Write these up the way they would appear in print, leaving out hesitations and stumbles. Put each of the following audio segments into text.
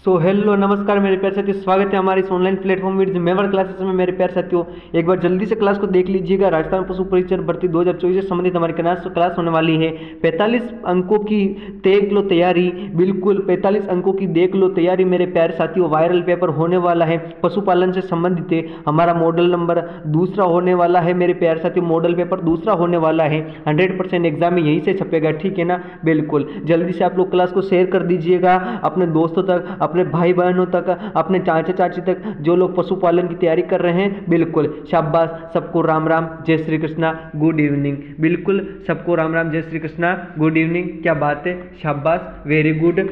So hello नमस्कार मेरे प्यारे साथियों, स्वागत है हमारे इस ऑनलाइन प्लेटफॉर्म विद मेवर क्लासेस में। मेरे प्यारे साथियों, एक बार जल्दी से क्लास को देख लीजिएगा। राजस्थान पशु परीक्षा भर्ती 2024 से संबंधित हमारी क्लास होने वाली है। 45 अंकों की देख लो तैयारी, बिल्कुल 45 अंकों की देख लो तैयारी मेरे प्यारे साथियों। वायरल पेपर होने वाला है, पशुपालन से संबंधित है। हमारा मॉडल नंबर दूसरा होने वाला है मेरे प्यारे साथियों, मॉडल पेपर दूसरा होने वाला है। 100% एग्जाम में यहीं से छपेगा, ठीक है ना। बिल्कुल जल्दी से आप लोग क्लास को शेयर कर दीजिएगा अपने दोस्तों तक, अपने भाई बहनों तक, अपने चाचा चाची तक, जो लोग पशुपालन की तैयारी कर रहे हैं। बिल्कुल शाबाश, सबको राम राम, जय श्री कृष्णा, गुड इवनिंग। बिल्कुल सबको राम राम, जय श्री कृष्णा, गुड इवनिंग। क्या बात है, शाबाश, वेरी गुड।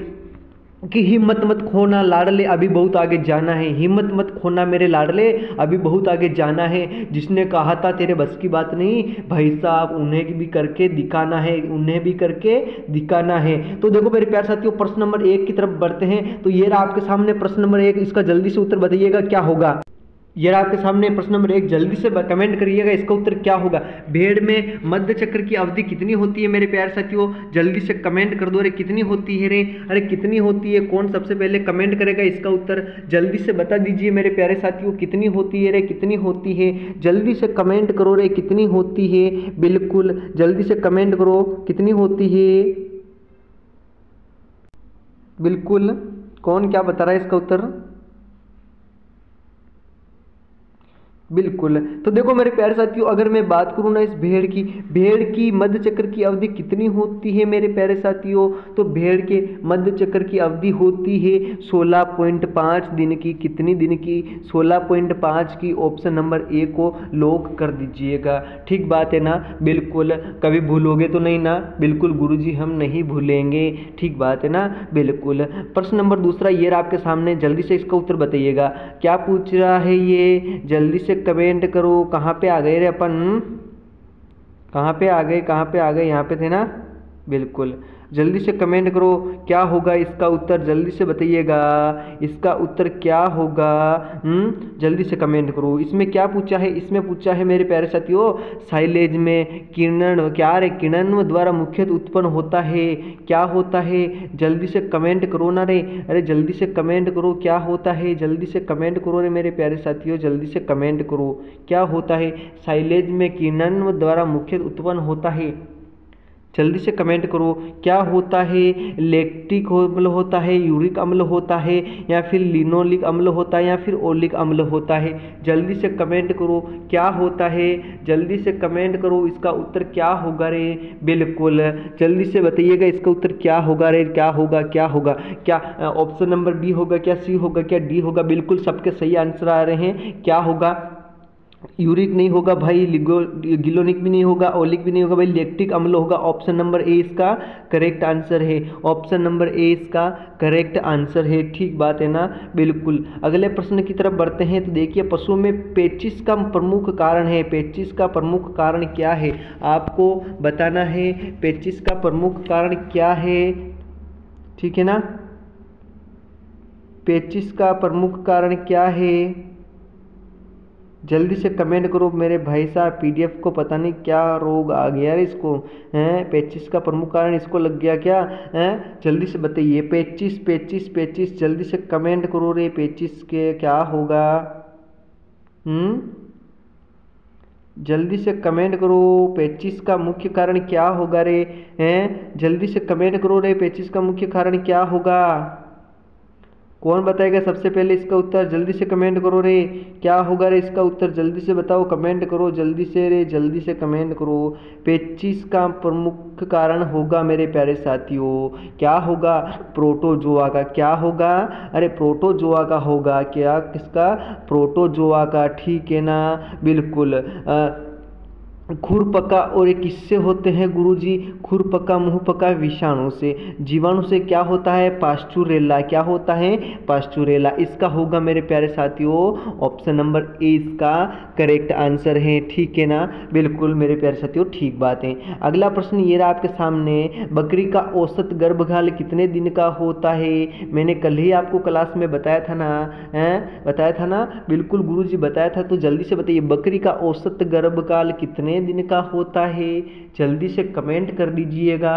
कि हिम्मत मत खोना लाडले, अभी बहुत आगे जाना है। हिम्मत मत खोना मेरे लाडले, अभी बहुत आगे जाना है। जिसने कहा था तेरे बस की बात नहीं, भाई साहब उन्हें भी करके दिखाना है, उन्हें भी करके दिखाना है। तो देखो मेरे प्यारे साथियों, प्रश्न नंबर 1 की तरफ बढ़ते हैं। तो ये रहा आपके सामने प्रश्न नंबर 1, इसका जल्दी से उत्तर बताइएगा क्या होगा। ये रहा आपके सामने प्रश्न नंबर 1, जल्दी से कमेंट करिएगा इसका उत्तर क्या होगा। भेड़ में मध्य चक्र की अवधि कितनी होती है मेरे प्यारे साथियों, जल्दी से कमेंट कर दो। अरे कितनी होती है रे, अरे कितनी होती है, कौन सबसे पहले कमेंट करेगा इसका उत्तर जल्दी से बता दीजिए मेरे प्यारे साथियों। कितनी होती है रे, कितनी होती है, जल्दी से कमेंट करो रे, कितनी होती है। बिल्कुल जल्दी से कमेंट करो, कितनी होती है। बिल्कुल कौन क्या बता रहा है इसका उत्तर। बिल्कुल, तो देखो मेरे प्यारे साथियों, अगर मैं बात करूँ ना इस भेड़ की मध्य चक्र की अवधि कितनी होती है मेरे प्यारे साथियों, तो भेड़ के मध्य चक्र की अवधि होती है 16.5 दिन की। कितनी दिन की, 16.5 की। ऑप्शन नंबर ए को लॉक कर दीजिएगा, ठीक बात है ना। बिल्कुल कभी भूलोगे तो नहीं ना, बिल्कुल गुरुजी हम नहीं भूलेंगे, ठीक बात है ना। बिल्कुल प्रश्न नंबर दूसरा ये रहा आपके सामने, जल्दी से इसका उत्तर बताइएगा क्या पूछ रहा है ये, जल्दी से कमेंट करो। कहाँ पे आ गए रे अपन, कहाँ पे आ गए, कहाँ पे आ गए, यहाँ पे थे ना। बिल्कुल जल्दी से कमेंट करो क्या होगा इसका उत्तर, जल्दी से बताइएगा इसका उत्तर क्या होगा। जल्दी से कमेंट करो। इसमें क्या पूछा है, इसमें पूछा है मेरे प्यारे साथियों, साइलेज में किरण, क्या रे, किरण द्वारा मुख्यतः उत्पन्न होता है, क्या होता है, जल्दी से कमेंट करो ना रे। अरे जल्दी से कमेंट करो क्या होता है, जल्दी से कमेंट करो रे मेरे प्यारे साथियों, जल्दी से कमेंट करो क्या होता है। साइलेज में किरण द्वारा मुख्यतः उत्पन्न होता है, जल्दी से कमेंट करो क्या होता है। लैक्टिक अम्ल होता है, यूरिक अम्ल होता है, या फिर लिनोलिक अम्ल होता है, या फिर ओलिक अम्ल होता है। जल्दी से कमेंट करो क्या होता है, जल्दी से कमेंट करो इसका उत्तर क्या होगा रे। बिल्कुल जल्दी से बताइएगा इसका उत्तर क्या होगा रे, क्या होगा, क्या होगा, क्या ऑप्शन नंबर बी होगा, क्या सी होगा, क्या डी होगा। बिल्कुल सबके सही आंसर आ रहे हैं। क्या होगा, यूरिक नहीं होगा भाई, गिलोनिक भी नहीं होगा, ओलिक भी नहीं होगा भाई, लैक्टिक अम्ल होगा। ऑप्शन नंबर ए इसका करेक्ट आंसर है, ऑप्शन नंबर ए इसका करेक्ट आंसर है, ठीक बात है ना। बिल्कुल अगले प्रश्न की तरफ बढ़ते हैं। तो देखिए पशुओं में पेचिश का प्रमुख कारण है, पेचिश का प्रमुख कारण क्या है आपको बताना है। पेचिश का प्रमुख कारण क्या है, ठीक है ना। पेचिश का प्रमुख कारण क्या है, जल्दी से कमेंट करो मेरे भाई साहब। पीडीएफ को पता नहीं क्या रोग आ गया है इसको, हैं पेचिश का प्रमुख कारण इसको लग गया क्या, हैं जल्दी से बताइए। पेचिश पेचिश पेचिश, जल्दी से कमेंट करो रे, पेचिश के क्या होगा। जल्दी से कमेंट करो, पेचिश का मुख्य कारण क्या होगा रे, हैं जल्दी से कमेंट करो रे, पेचिश का मुख्य कारण क्या होगा। कौन बताएगा सबसे पहले इसका उत्तर, जल्दी से कमेंट करो रे क्या होगा रे इसका उत्तर, जल्दी से बताओ, कमेंट करो जल्दी से रे, जल्दी से कमेंट करो। पेचिश का प्रमुख कारण होगा मेरे प्यारे साथियों, क्या होगा, प्रोटोजोआ का। क्या होगा, अरे प्रोटोजोआ का होगा, क्या किसका, प्रोटोजोआ का, ठीक है ना। बिल्कुल खुरपका और ये किससे होते हैं गुरुजी, खुरपका मुंहपका विषाणु से, जीवाणु से क्या होता है, पास्चुरेला, क्या होता है, पास्चुरेला। इसका होगा मेरे प्यारे साथियों ऑप्शन नंबर ए इसका करेक्ट आंसर है, ठीक है ना। बिल्कुल मेरे प्यारे साथियों ठीक बात है। अगला प्रश्न ये रहा आपके सामने, बकरी का औसत गर्भकाल कितने दिन का होता है। मैंने कल ही आपको क्लास में बताया था ना, बताया था ना, बिल्कुल गुरुजी बताया था। तो जल्दी से बताइए बकरी का औसत गर्भकाल कितने दिन का होता है? जल्दी से कमेंट कर दीजिएगा।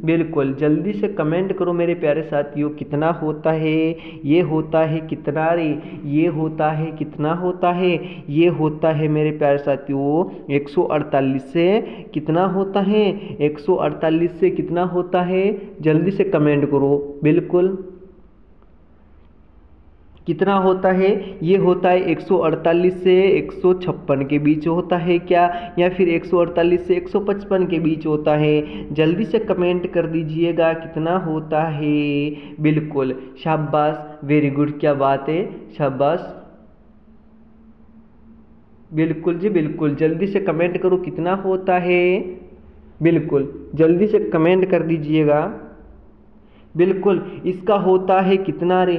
बिल्कुल जल्दी से कमेंट करो मेरे प्यारे साथियों। कितना होता है? ये होता है कितना रे? ये होता है कितना होता है? ये होता है मेरे प्यारे साथियों 148 से कितना होता है? 148 से कितना होता है? जल्दी से कमेंट करो। बिल्कुल कितना होता है? ये होता है 148 से 156 के बीच होता है क्या, या फिर 148 से 155 के बीच होता है? जल्दी से कमेंट कर दीजिएगा कितना होता है। बिल्कुल शाबाश, वेरी गुड, क्या बात है, शाबाश। बिल्कुल जी बिल्कुल, जल्दी से कमेंट करो कितना होता है। बिल्कुल जल्दी से कमेंट कर दीजिएगा। बिल्कुल इसका होता है कितना रे?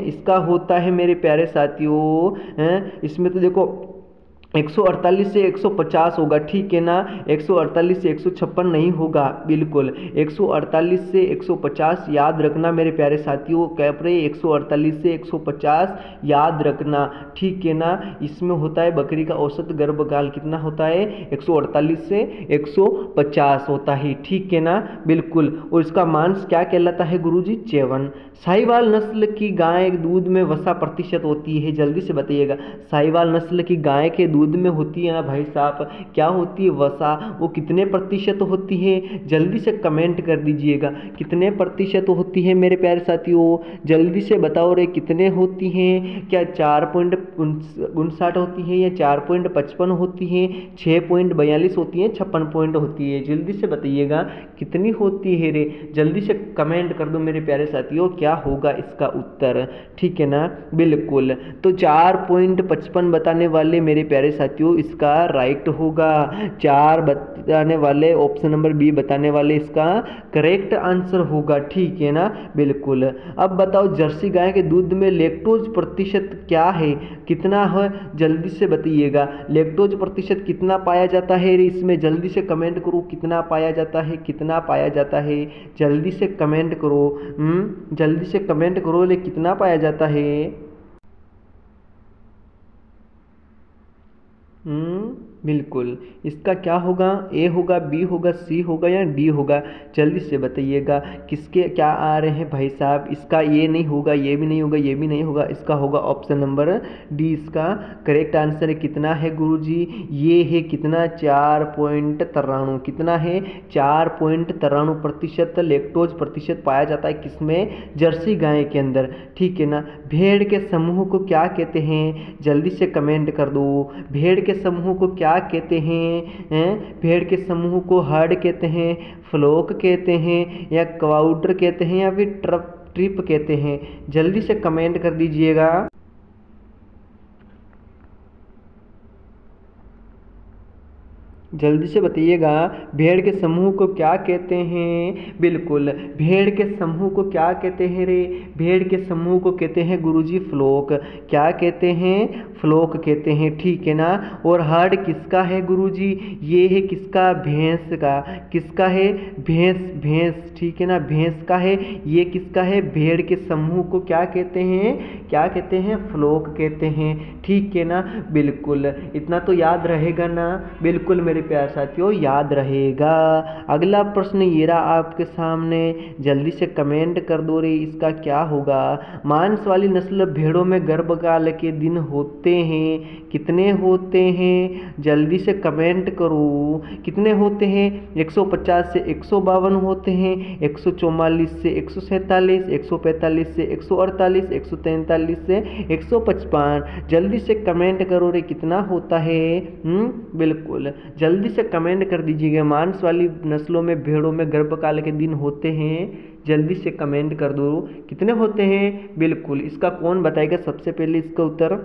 इसका होता है मेरे प्यारे साथियों, इसमें तो देखो 148 से 150 होगा, ठीक है ना। 148 से 156 नहीं होगा। बिल्कुल 148 से 150 याद रखना मेरे प्यारे साथियों। कैपरे 148 से 150 याद रखना, ठीक है ना। इसमें होता है बकरी का औसत गर्भकाल कितना होता है? 148 से 150 होता है, ठीक है ना। बिल्कुल, और इसका मांस क्या कहलाता है गुरुजी? चेवन। साहिवाल नस्ल की गाय दूध में वसा प्रतिशत होती है? जल्दी से बताइएगा। साहिवाल नस्ल की गाय के दूध में होती है ना भाई साहब, क्या होती है? वसा। वो कितने प्रतिशत होती है? जल्दी से कमेंट कर दीजिएगा कितने प्रतिशत होती है मेरे प्यारे साथियों। जल्दी से बताओ रे कितने होती हैं? क्या 4.59 होती है, या 4.55 होती है, 6.42 होती है, 56 पॉइंट होती है? जल्दी से बताइएगा कितनी होती है रे। जल्दी से कमेंट कर दो मेरे प्यारे साथियों, क्या होगा इसका उत्तर, ठीक है ना। बिल्कुल, तो 4.55 बताने वाले मेरे प्यारे साथियों इसका राइट होगा। 4 बताने वाले, ऑप्शन नंबर बी बताने वाले इसका करेक्ट आंसर होगा, ठीक है ना। बिल्कुल, अब बताओ जर्सी गाय के दूध में लैक्टोज प्रतिशत क्या है, कितना है? जल्दी से बताइएगा लैक्टोज प्रतिशत कितना पाया जाता है इसमें? जल्दी से कमेंट करो कितना पाया जाता है, कितना पाया जाता है? जल्दी से कमेंट करो, जल्दी से कमेंट करो, ले कितना पाया जाता है? बिल्कुल, इसका क्या होगा? ए होगा, बी होगा, सी होगा, या डी होगा? जल्दी से बताइएगा किसके क्या आ रहे हैं भाई साहब। इसका ये नहीं होगा, ये भी नहीं होगा, ये भी नहीं होगा, इसका होगा ऑप्शन नंबर डी। इसका करेक्ट आंसर है कितना है गुरुजी? ये है कितना? 4.93। कितना है? 4.93% लैक्टोज प्रतिशत पाया जाता है किसमें? जर्सी गाय के अंदर, ठीक है ना। भेड़ के समूह को क्या कहते हैं? जल्दी से कमेंट कर दो। भेड़ के समूह को क्या कहते हैं? भेड़ के समूह को हर्ड कहते हैं, फ्लोक कहते हैं, या क्वाउटर कहते हैं, या फिर ट्रिप कहते हैं? जल्दी से कमेंट कर दीजिएगा। जल्दी से बताइएगा भेड़ के समूह को क्या कहते हैं। बिल्कुल, भेड़ के समूह को क्या कहते हैं रे? भेड़ के समूह को कहते हैं गुरुजी फ्लोक। क्या कहते हैं? फ्लोक कहते हैं, ठीक है ना। और हर्ड किसका है गुरुजी? ये है किसका? भैंस का। किसका है? भैंस, भैंस, ठीक है ना, भैंस का है। ये किसका है? भेड़ के समूह को क्या कहते हैं? क्या कहते हैं? फ्लोक कहते हैं, ठीक है ना। बिल्कुल, इतना तो याद रहेगा ना। बिल्कुल मेरे प्यारे साथियों याद रहेगा। अगला प्रश्न ये रहा आपके सामने, जल्दी से कमेंट कर दो रे, इसका क्या होगा? मांस वाली नस्ल भेड़ों में गर्भकाल के दिन होते हैं, कितने होते हैं? जल्दी से कमेंट करो कितने होते हैं? 150 से 152 होते हैं, 144 से 147, 145 से 148, 143 से 155। जल्दी से कमेंट करो रे कितना होता है। बिल्कुल जल्दी से कमेंट कर दीजिएगा। मांस वाली नस्लों में भेड़ों में गर्भकाल के दिन होते हैं, जल्दी से कमेंट कर दो कितने होते हैं। बिल्कुल, इसका कौन बताएगा सबसे पहले इसका उत्तर?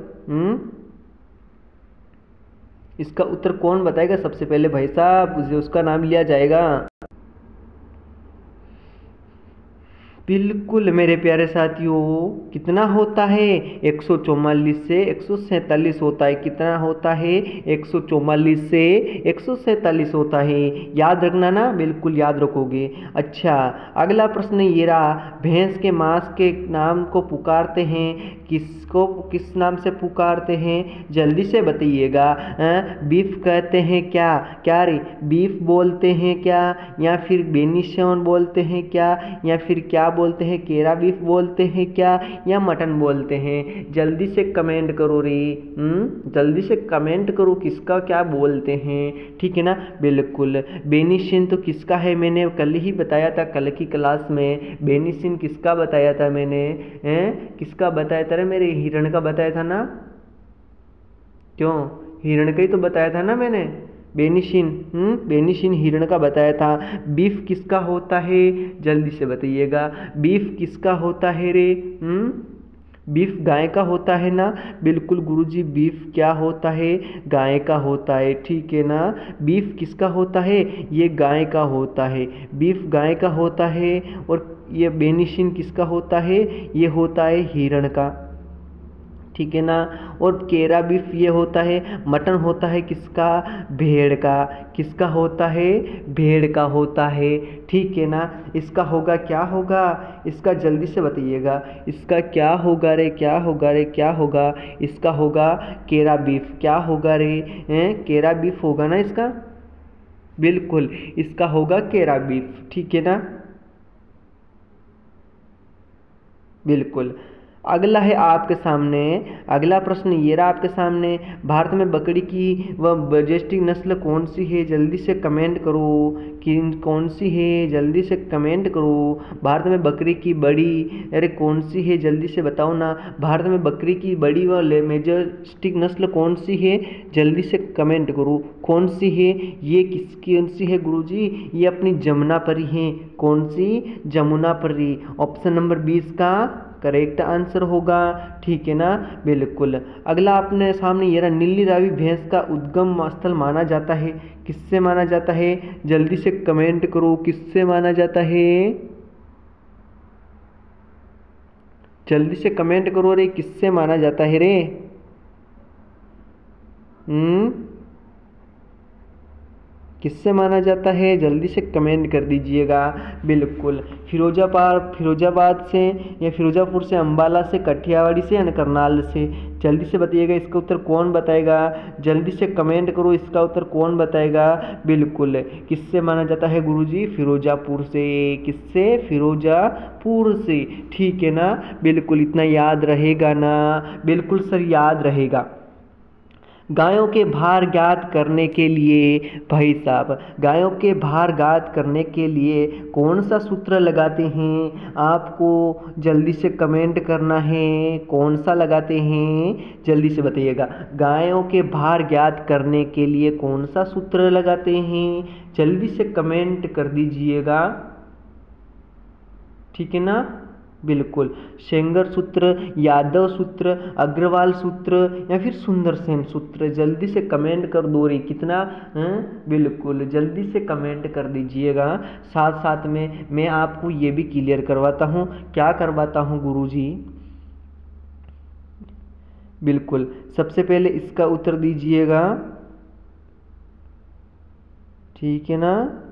इसका उत्तर कौन बताएगा सबसे पहले भाई साहब? उसका नाम लिया जाएगा। बिल्कुल मेरे प्यारे साथियों, कितना होता है? 144 से 147 होता है। कितना होता है? 144 से 147 होता है। याद रखना ना, बिल्कुल याद रखोगे। अच्छा, अगला प्रश्न ये रहा, भैंस के मांस के नाम को पुकारते हैं किसको किस नाम से पुकारते हैं, जल्दी से बताइएगा। बीफ कहते हैं क्या, क्या रे, बीफ बोलते हैं क्या, या फिर बेनिशन बोलते हैं क्या, या फिर क्या बोलते हैं, केरा बीफ बोलते हैं क्या, या मटन बोलते हैं? जल्दी से कमेंट करो रे, जल्दी से कमेंट करो किसका क्या बोलते हैं, ठीक है ना। बिल्कुल, बेनिशिन तो किसका है, मैंने कल ही बताया था, कल की क्लास में बेनिशिन किसका बताया था मैंने, किसका बताया था रे, मेरे हिरण का बताया था ना, क्यों, हिरण का ही तो बताया था ना मैंने, बेनिशिन, बेनिशिन हिरण का बताया था। बीफ किसका होता है, जल्दी से बताइएगा, बीफ किसका होता है रे, बीफ गाय का होता है ना। बिल्कुल गुरुजी, बीफ क्या होता है, गाय का होता है, ठीक है ना। बीफ किसका होता है, ये गाय का होता है, बीफ गाय का होता है। और ये बेनिशिन किसका होता है, ये होता है हिरण का, ठीक है ना। और केरा बीफ ये होता है, मटन होता है किसका, भेड़ का, किसका होता है, भेड़ का होता है, ठीक है ना। इसका होगा क्या होगा, इसका जल्दी से बताइएगा, इसका क्या होगा रे, क्या होगा रे, क्या होगा, इसका होगा केरा बीफ, क्या होगा रे, केरा बीफ होगा ना इसका, बिल्कुल इसका होगा केरा बीफ, ठीक है ना। बिल्कुल, अगला है आपके सामने, अगला प्रश्न ये रहा आपके सामने, भारत में बकरी की व बर्जेस्टिक नस्ल कौन सी है, जल्दी से कमेंट करो कि कौन सी है, जल्दी से कमेंट करो। भारत में बकरी की बड़ी, अरे कौन सी है, जल्दी से बताओ ना। भारत में बकरी की बड़ी व मेजेस्टिक नस्ल कौन सी है, जल्दी से कमेंट करो, कौन सी है, ये किसकी कौन सी है गुरुजी, ये अपनी जमुनापरी है, कौन सी, जमुनापरी, ऑप्शन नंबर 20 का करेक्ट आंसर होगा, ठीक है ना। बिल्कुल, अगला अपने सामने ये रहा, नीली रावी भैंस का उद्गम स्थल माना जाता है, किससे माना जाता है, जल्दी से कमेंट करो, किससे माना जाता है, जल्दी से कमेंट करो रे, किससे माना जाता है रे, किससे माना जाता है, जल्दी से कमेंट कर दीजिएगा। बिल्कुल, फिरोजाबाद से, या फिरोजापुर से, अंबाला से, कठियावाड़ी से, या करनाल से, जल्दी से बताइएगा, इसका उत्तर कौन बताएगा, जल्दी से कमेंट करो, इसका उत्तर कौन बताएगा। बिल्कुल, किससे माना जाता है गुरुजी, फिरोजापुर से, किससे, फिरोजापुर से, ठीक है ना। बिल्कुल, इतना याद रहेगा ना, बिल्कुल सर याद रहेगा। गायों के भार ज्ञात करने के लिए, भाई साहब गायों के भार ज्ञात करने के लिए कौन सा सूत्र लगाते हैं, आपको जल्दी से कमेंट करना है, कौन सा लगाते हैं, जल्दी से बताइएगा। गायों के भार ज्ञात करने के लिए कौन सा सूत्र लगाते हैं, जल्दी से कमेंट कर दीजिएगा, ठीक है ना। बिल्कुल, सेंगर सूत्र, यादव सूत्र, अग्रवाल सूत्र, या फिर सुंदर सेन सूत्र, जल्दी से कमेंट कर दो रे, कितना, बिल्कुल जल्दी से कमेंट कर दीजिएगा। साथ साथ में मैं आपको ये भी क्लियर करवाता हूँ, क्या करवाता हूँ गुरुजी, बिल्कुल सबसे पहले इसका उत्तर दीजिएगा, ठीक है ना।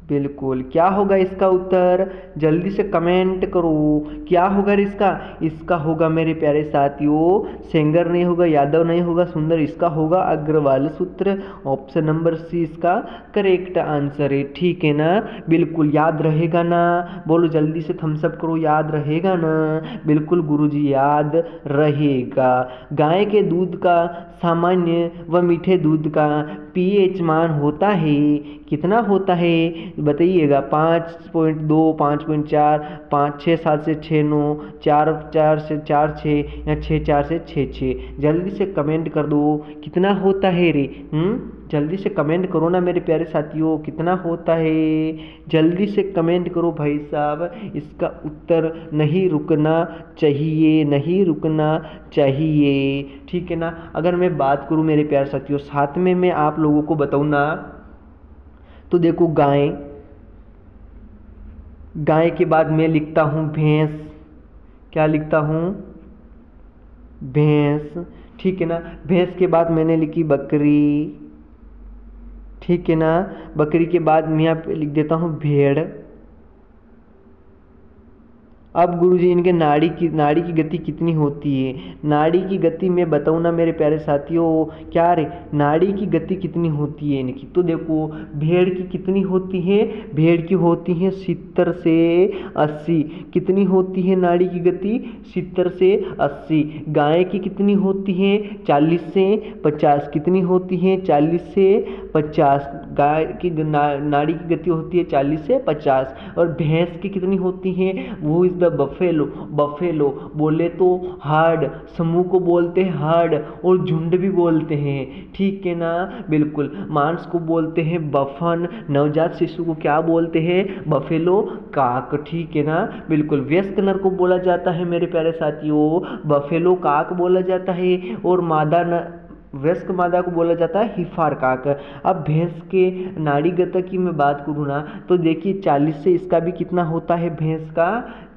बिल्कुल, क्या होगा इसका उत्तर, जल्दी से कमेंट करो, क्या होगा इसका, इसका होगा मेरे प्यारे साथियों, सेंगर नहीं होगा, यादव नहीं होगा, सुंदर, इसका होगा अग्रवाल सूत्र, ऑप्शन नंबर सी इसका करेक्ट आंसर है, ठीक है ना। बिल्कुल याद रहेगा ना, बोलो जल्दी से थम्स अप करो, याद रहेगा ना, बिल्कुल गुरुजी याद रहेगा। गाय के दूध का सामान्य व मीठे दूध का पीएच मान होता है, कितना होता है बताइएगा, 5.2, 5.4, 5, 6, 7 से 6, 9, 4, 4 से 4, 6, या 6, 4 से 6, 6, जल्दी से कमेंट कर दो, कितना होता है रे, जल्दी से कमेंट करो ना मेरे प्यारे साथियों, कितना होता है, जल्दी से कमेंट करो भाई साहब, इसका उत्तर नहीं रुकना चाहिए, नहीं रुकना चाहिए, ठीक है ना। अगर मैं बात करूँ मेरे प्यारे साथियों, साथ में मैं आप लोगों को बताऊँ ना, तो देखो गाय, गाय के बाद मैं लिखता हूँ भैंस, क्या लिखता हूँ, भैंस, ठीक है ना। भैंस के बाद मैंने लिखी बकरी, ठीक है ना। बकरी के बाद मैं यहाँ पे लिख देता हूँ भेड़, अब गुरुजी इनके नाड़ी की गति कितनी होती है? नाड़ी की गति मैं बताऊँ ना मेरे प्यारे साथियों, क्या रे, नाड़ी की गति कितनी होती है इनकी? तो देखो भेड़ की कितनी होती है? भेड़ की होती है 70 से 80। कितनी होती है नाड़ी की गति? 70 से 80। गाय की कितनी होती है? 40 से 50। कितनी होती है? 40 से 50। गाय की नाड़ी की गति होती है 40 से 50। और भैंस की कितनी होती है? वो इज द बफेलो। बफेलो बोले तो हर्ड, समूह को बोलते हैं हर्ड, और झुंड भी बोलते हैं, ठीक है ना, बिल्कुल। मांस को बोलते हैं बफन, नवजात शिशु को क्या बोलते हैं? बफेलो काक, ठीक है ना, बिल्कुल। वयस्क नर को बोला जाता है मेरे प्यारे साथियों बफेलो काक बोला जाता है, और वयस्क मादा को बोला जाता है हिफार काक। अब भैंस के नाड़ी गति की मैं बात करूँ ना, तो देखिए 40 से इसका भी कितना होता है भैंस का?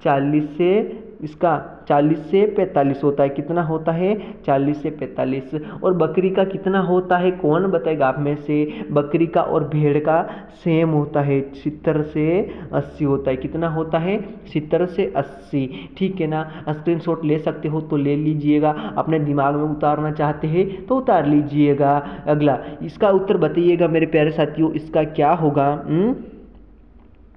40 से इसका 40 से 45 होता है। कितना होता है? 40 से 45। और बकरी का कितना होता है? कौन बताएगा आप में से? बकरी का और भेड़ का सेम होता है, 70 से 80 होता है। कितना होता है? 70 से 80, ठीक है ना। स्क्रीनशॉट ले सकते हो तो ले लीजिएगा, अपने दिमाग में उतारना चाहते हैं तो उतार लीजिएगा। अगला इसका उत्तर बताइएगा मेरे प्यारे साथियों, इसका क्या होगा?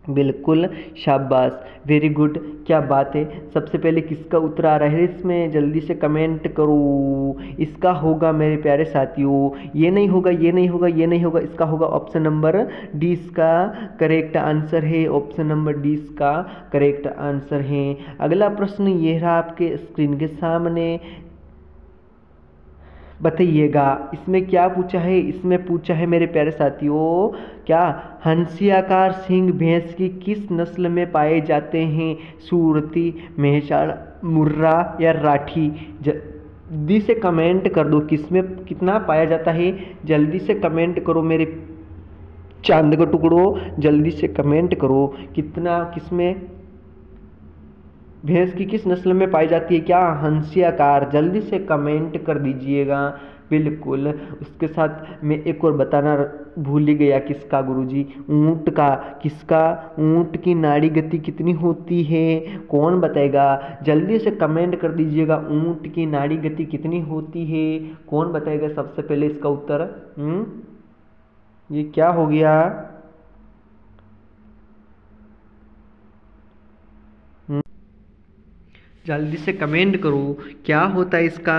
बिल्कुल, शाबाश, वेरी गुड, क्या बात है। सबसे पहले किसका उत्तर आ रहा है इसमें? जल्दी से कमेंट करो। इसका होगा मेरे प्यारे साथियों, ये नहीं होगा, ये नहीं होगा, ये नहीं होगा, इसका होगा ऑप्शन नंबर डी, इसका करेक्ट आंसर है। ऑप्शन नंबर डी इसका करेक्ट आंसर है। अगला प्रश्न ये रहा आपके स्क्रीन के सामने, बताइएगा इसमें क्या पूछा है? इसमें पूछा है मेरे प्यारे साथियों, क्या हंसियाकार सींग भैंस की किस नस्ल में पाए जाते हैं? सूरती, मेहसाण, मुर्रा या राठी? जल्दी से कमेंट कर दो, किसमें कितना पाया जाता है? जल्दी से कमेंट करो मेरे चांद का टुकड़ो, जल्दी से कमेंट करो, कितना किसमें भैंस की किस नस्ल में पाई जाती है? क्या हंसियाकार? जल्दी से कमेंट कर दीजिएगा, बिल्कुल। उसके साथ मैं एक और बताना भूल ही गया, किसका गुरुजी? ऊंट का। किसका? ऊंट की नाड़ी गति कितनी होती है? कौन बताएगा? जल्दी से कमेंट कर दीजिएगा, ऊंट की नाड़ी गति कितनी होती है? कौन बताएगा सबसे पहले इसका उत्तर? ये क्या हो गया? जल्दी से कमेंट करो, क्या होता है इसका?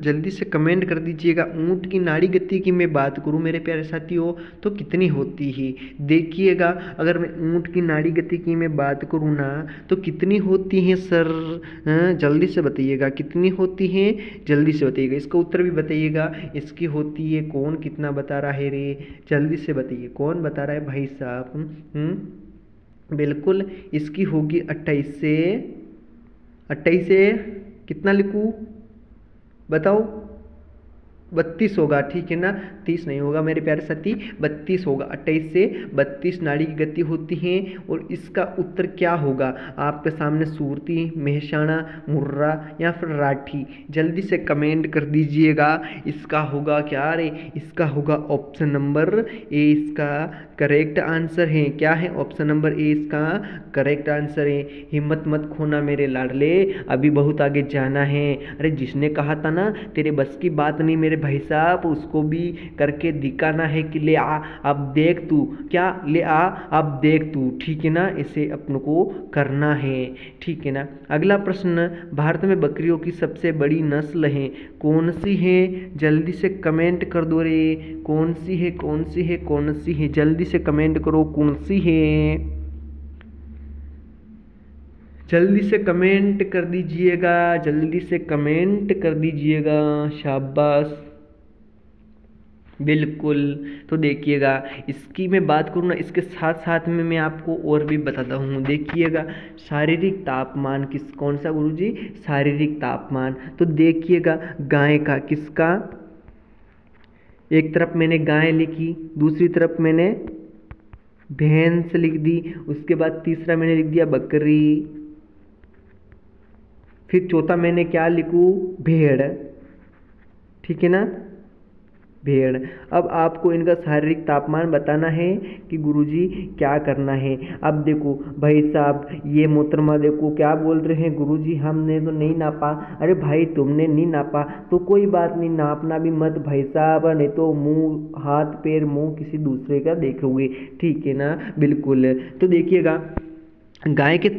जल्दी से कमेंट कर दीजिएगा। ऊंट की नाड़ी गति की मैं बात करूं मेरे प्यारे साथियों, तो कितनी होती है? देखिएगा, अगर मैं ऊंट की नाड़ी गति की मैं बात करूं ना, तो कितनी होती है सर? जल्दी से बताइएगा, कितनी होती है? जल्दी से बताइएगा, इसका उत्तर भी बताइएगा। इसकी होती है, कौन कितना बता रहा है रे? जल्दी से बताइए, कौन बता रहा है भाई साहब? बिल्कुल, इसकी होगी 28 से कितना लिखूँ, बताओ? 32 होगा, ठीक है ना, 30 नहीं होगा मेरे प्यारे साथी, 32 होगा। 28 से 32 नाड़ी की गति होती है। और इसका उत्तर क्या होगा आपके सामने? सूरती, मेहसाणा, मुर्रा या फिर राठी? जल्दी से कमेंट कर दीजिएगा। इसका होगा क्या रे? इसका होगा ऑप्शन नंबर ए, इसका करेक्ट आंसर है। क्या है? ऑप्शन नंबर ए इसका करेक्ट आंसर है। हिम्मत मत खोना मेरे लाडले, अभी बहुत आगे जाना है। अरे जिसने कहा था ना तेरे बस की बात नहीं मेरे भाई साहब, उसको भी करके दिखाना है कि ले आ अब देख तू, क्या ले आ अब देख तू, ठीक है ना, इसे अपन को करना है, ठीक है ना। अगला प्रश्न, भारत में बकरियों की सबसे बड़ी नस्ल है, कौन सी है? जल्दी से कमेंट कर दो रे, कौन सी है, कौन सी है, कौन सी है? जल्दी से कमेंट करो, कौन सी है? जल्दी से कमेंट कर दीजिएगा, जल्दी से कमेंट कर दीजिएगा, शाबाश, बिल्कुल। तो देखिएगा, इसकी मैं बात करूँ ना, इसके साथ साथ में मैं आपको और भी बताता हूँ। देखिएगा, शारीरिक तापमान कौन सा गुरुजी? शारीरिक तापमान। तो देखिएगा, गाय का, किसका? एक तरफ मैंने गाय लिखी, दूसरी तरफ मैंने भैंस लिख दी, उसके बाद तीसरा मैंने लिख दिया बकरी, फिर चौथा मैंने क्या लिखूँ? भेड़, ठीक है ना, भेड़। अब आपको इनका शारीरिक तापमान बताना है कि गुरुजी क्या करना है। अब देखो भाई साहब, ये मोहतरमा देखो क्या बोल रहे हैं, गुरुजी हमने तो नहीं नापा। अरे भाई तुमने नहीं नापा तो कोई बात नहीं, नापना भी मत भाई साहब, नहीं तो मुंह हाथ पैर मुंह किसी दूसरे का देखोगे, ठीक है ना। बिल्कुल, तो देखिएगा गाय के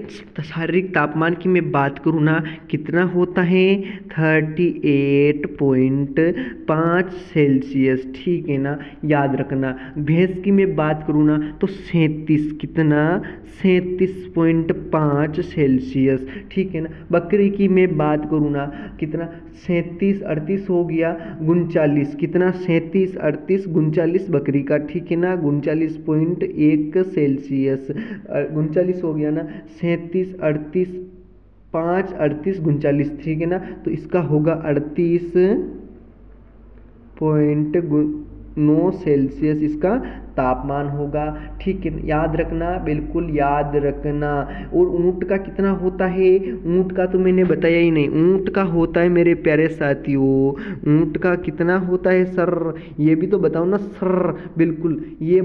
शारीरिक तापमान की मैं बात करूँ ना, कितना होता है 38.5 सेल्सियस, ठीक है ना, याद रखना। भैंस की मैं बात करूँ ना तो 37, कितना 37.5 सेल्सियस, ठीक है ना। बकरी की मैं बात करूँ ना, कितना 37 38 हो गया 39, कितना 37 38 39 बकरी का, ठीक है ना, 39.1 सेल्सियस, 39 हो गया ना, 37 38 5 38 39, ठीक है ना। तो इसका होगा 38.9 सेल्सियस इसका तापमान होगा, ठीक है, याद रखना, बिल्कुल याद रखना। और ऊंट का कितना होता है, ऊंट का तो मैंने बताया ही नहीं। ऊंट का होता है मेरे प्यारे साथियों, ऊंट का कितना होता है सर, ये भी तो बताओ ना सर, बिल्कुल ये